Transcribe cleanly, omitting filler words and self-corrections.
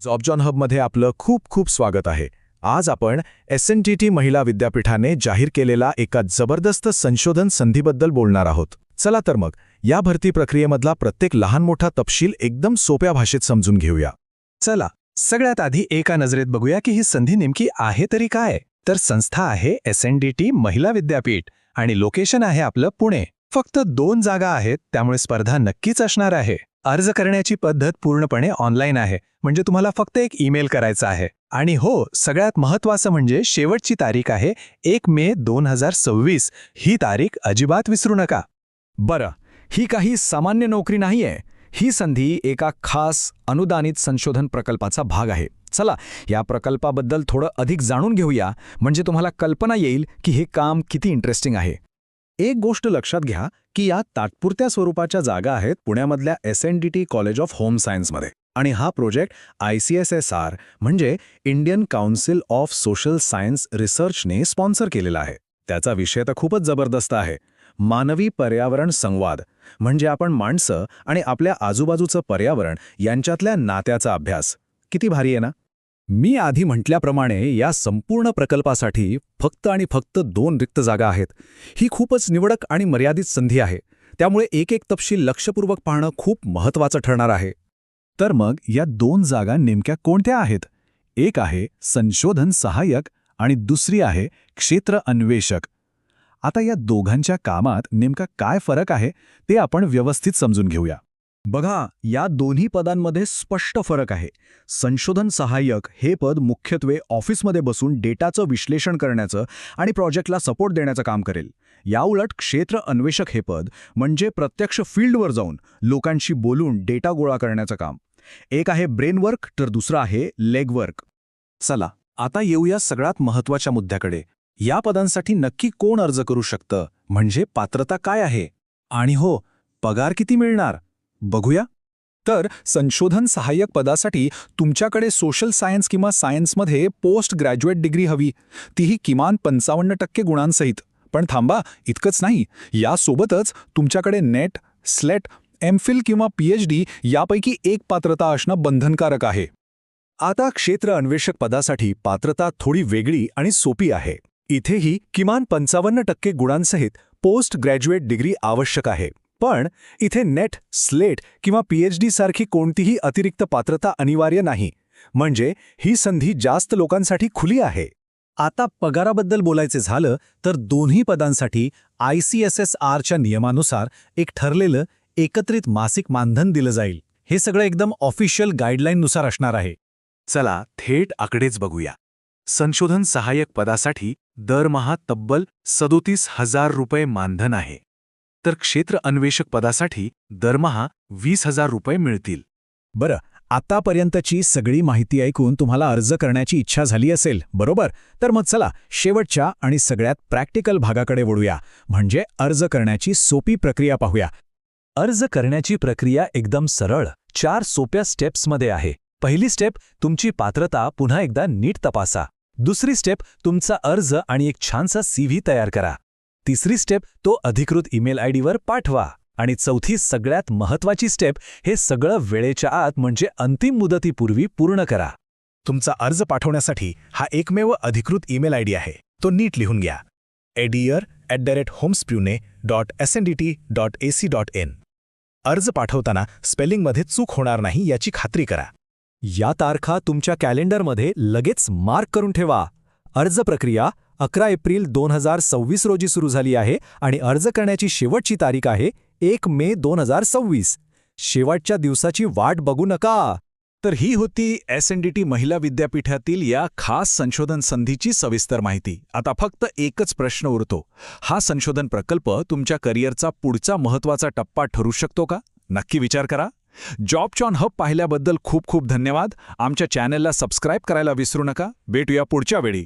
जॉबजॉन हबमध्ये आपलं खूप खूप स्वागत आहे. आज आपण SNTT महिला विद्यापीठाने जाहीर केलेला एका जबरदस्त संशोधन संधीबद्दल बोलणार आहोत. चला तर मग या भरती प्रक्रियेमधला प्रत्येक लहान मोठा तपशील एकदम सोप्या भाषेत समजून घेऊया. चला सगळ्यात आधी एका नजरेत बघूया की ही संधी नेमकी आहे तरी काय. तर संस्था आहे SNTT महिला विद्यापीठ आणि लोकेशन आहे आपलं पुणे. फक्त 2 जागा आहेत, त्यामुळे स्पर्धा नक्कीच असणार आहे. अर्ज करण्याची पद्धत पूर्णपणे ऑनलाईन आहे, म्हणजे तुम्हाला फक्त एक ईमेल करायचा आहे. आणि हो, सगळ्यात महत्त्वाचं म्हणजे शेवटची तारीख आहे 1 मे 2026. ही तारीख अजिबात विसरू नका. बरं, ही काही सामान्य नोकरी नाहीये. ही संधी एका खास अनुदानित संशोधन प्रकल्पाचा भाग आहे. चला या प्रकल्पाबद्दल थोडं अधिक जाणून घेऊया, म्हणजे तुम्हाला कल्पना येईल की हे काम किती इंटरेस्टिंग आहे. एक गोष्ट लक्षात घ्या की या तात्पुरत्या स्वरूपाच्या जागा आहेत पुण्यामधल्या SNTT कॉलेज ऑफ होम सायन्समध्ये. आणि हा प्रोजेक्ट ICSSR म्हणजे Indian council of social science रिसर्चने स्पॉन्सर केलेला आहे. त्याचा विषय तर खूपच जबरदस्त आहे. मानवी पर्यावरण संवाद, म्हणजे आपण माणसं आणि आपल्या आजूबाजूचं पर्यावरण यांच्यातल्या नात्याचा अभ्यास. किती भारी आहे ना. मी आधी म्हटल्याप्रमाणे या संपूर्ण प्रकल्पासाठी फक्त आणि फक्त 2 रिक्त जागा आहेत. ही खूपच निवडक आणि मर्यादित संधी आहे, त्यामुळे एक तपशील लक्षपूर्वक पाहणं खूप महत्त्वाचं ठरणार आहे. तर मग या 2 जागा नेमक्या कोणत्या आहेत? एक आहे संशोधन सहाय्यक आणि दुसरी आहे क्षेत्र अन्वेषक. आता या दोघांच्या कामात नेमका काय फरक आहे ते आपण व्यवस्थित समजून घेऊया. बघा, या दोन्ही पदांमध्ये स्पष्ट फरक आहे. संशोधन सहाय्यक हे पद मुख्यत्वे ऑफिसमध्ये बसून डेटाचं विश्लेषण करण्याचं आणि प्रोजेक्टला सपोर्ट देण्याचं काम करेल. याउलट क्षेत्र अन्वेषक हे पद म्हणजे प्रत्यक्ष फील्डवर जाऊन लोकांशी बोलून डेटा गोळा करण्याचं काम. एक आहे ब्रेनवर्क तर दुसरं आहे लेगवर्क. चला आता येऊया सगळ्यात महत्त्वाच्या मुद्द्याकडे. या पदांसाठी नक्की कोण अर्ज करू शकतं, म्हणजे पात्रता काय आहे, आणि हो, पगार किती मिळणार बघूया. तर संशोधन सहाय्यक पदासाठी तुमच्याकडे सोशल सायन्स किंवा सायन्समध्ये पोस्ट ग्रॅज्युएट डिग्री हवी, तीही किमान 55% गुणांसहित. पण थांबा, इतकंच नाही, यासोबतच तुमच्याकडे नेट, स्लेट, MPhil किंवा PhD यापैकी एक पात्रता असणं बंधनकारक आहे. आता क्षेत्र अन्वेषक पदासाठी पात्रता थोडी वेगळी आणि सोपी आहे. इथेही किमान 55% गुणांसहित पोस्ट ग्रॅज्युएट डिग्री आवश्यक आहे. पण इथे नेट, स्लेट किंवा PhD सारखी कोणतीही अतिरिक्त पात्रता अनिवार्य नाही, म्हणजे ही संधी जास्त लोकांसाठी खुली आहे. आता पगाराबद्दल बोलायचे झालं तर दोन्ही पदांसाठी ICSSRच्या नियमानुसार एक ठरलेलं एकत्रित मासिक मानधन दिलं जाईल. हे सगळं एकदम ऑफिशियल गाईडलाईननुसार असणार आहे. चला थेट आकडेच बघूया. संशोधन सहाय्यक पदासाठी दरमहा तब्बल 37,000 रुपये मानधन आहे. तर क्षेत्र अन्वेषक पदासाठी दरमहा 20,000 रुपये मिळतील. बरं, आतापर्यंतची सगळी माहिती ऐकून तुम्हाला अर्ज करण्याची इच्छा झाली असेल, बरोबर? तर मग चला शेवटच्या आणि सगळ्यात प्रॅक्टिकल भागाकडे वळूया, म्हणजे अर्ज करण्याची सोपी प्रक्रिया पाहूया. अर्ज करण्याची प्रक्रिया एकदम सरळ 4 सोप्या स्टेप्समध्ये आहे. पहिली स्टेप, तुमची पात्रता पुन्हा एकदा नीट तपासा. दुसरी स्टेप, तुमचा अर्ज आणि एक छानसा CV तयार करा. तिसरी स्टेप, तो अधिकृत ईमेल IDवर पाठवा. आणि चौथी सगळ्यात महत्त्वाची स्टेप, हे सगळं वेळेच्या आत म्हणजे अंतिम मुदतीपूर्वी पूर्ण करा. तुमचा अर्ज पाठवण्यासाठी हा एकमेव अधिकृत ईमेल ID आहे, तो नीट लिहून घ्या. edier@homespune.sndt.ac.in. अर्ज पाठवताना स्पेलिंगमध्ये चूक होणार नाही याची खात्री करा. या तारखा तुमच्या कॅलेंडरमध्ये लगेच मार्क करून ठेवा. अर्ज प्रक्रिया 11 एप्रिल 2026 रोजी सुरू झाली आहे आणि अर्ज करण्याची शेवटची तारीख आहे 1 मे 2026. शेवटच्या दिवसाची वाट बघू नका. तर ही होती SNTT महिला विद्यापीठातील या खास संशोधन संधीची सविस्तर माहिती. आता फक्त एकच प्रश्न उरतो. हा संशोधन प्रकल्प तुमच्या करिअरचा पुढचा महत्त्वाचा टप्पा ठरू शकतो का? नक्की विचार करा. जॉबजॉन हब पाहिल्याबद्दल खूप खूप धन्यवाद. आमच्या चॅनलला सबस्क्राईब करायला विसरू नका. भेटूया पुढच्या वेळी.